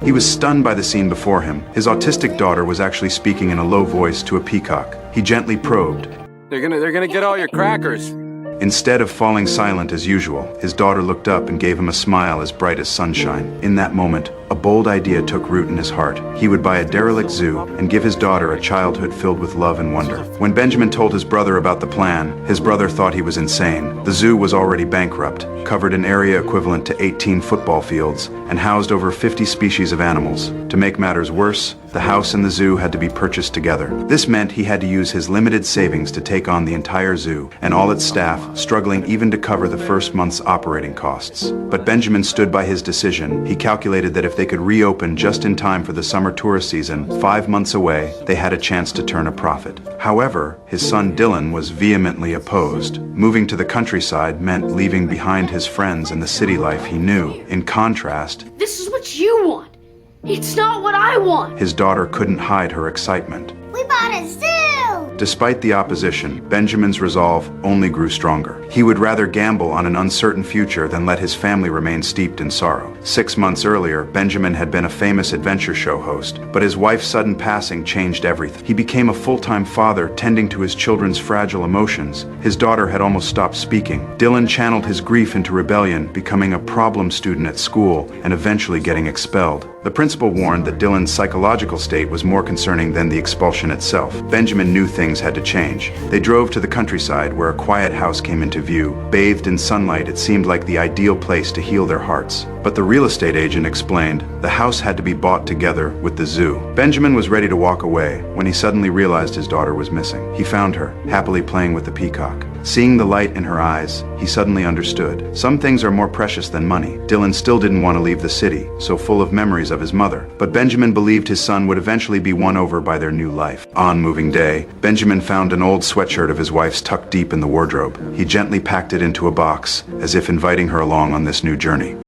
He was stunned by the scene before him. His autistic daughter was actually speaking in a low voice to a peacock. He gently probed. They're gonna get all your crackers. Instead of falling silent as usual, his daughter looked up and gave him a smile as bright as sunshine. In that moment, a bold idea took root in his heart. He would buy a derelict zoo and give his daughter a childhood filled with love and wonder. When Benjamin told his brother about the plan, his brother thought he was insane. The zoo was already bankrupt, covered an area equivalent to 18 football fields, and housed over 50 species of animals. To make matters worse, the house and the zoo had to be purchased together. This meant he had to use his limited savings to take on the entire zoo, and all its staff, struggling even to cover the first month's operating costs. But Benjamin stood by his decision. He calculated that if they could reopen just in time for the summer tourist season, 5 months away, they had a chance to turn a profit. However, his son Dylan was vehemently opposed. Moving to the countryside meant leaving behind his friends and the city life he knew. In contrast, "This is what you want. It's not what I want." his daughter couldn't hide her excitement. We bought a zoo! Despite the opposition, Benjamin's resolve only grew stronger. He would rather gamble on an uncertain future than let his family remain steeped in sorrow. 6 months earlier, Benjamin had been a famous adventure show host, but his wife's sudden passing changed everything. He became a full-time father, tending to his children's fragile emotions. His daughter had almost stopped speaking. Dylan channeled his grief into rebellion, becoming a problem student at school and eventually getting expelled. The principal warned that Dylan's psychological state was more concerning than the expulsion itself. Benjamin knew things had to change. They drove to the countryside where a quiet house came into view. Bathed in sunlight, it seemed like the ideal place to heal their hearts. But the real estate agent explained the house had to be bought together with the zoo. Benjamin was ready to walk away when he suddenly realized his daughter was missing. He found her, happily playing with the peacock. Seeing the light in her eyes, he suddenly understood. Some things are more precious than money. Dylan still didn't want to leave the city, so full of memories of his mother. But Benjamin believed his son would eventually be won over by their new life. On moving day, Benjamin found an old sweatshirt of his wife's tucked deep in the wardrobe. He gently packed it into a box, as if inviting her along on this new journey.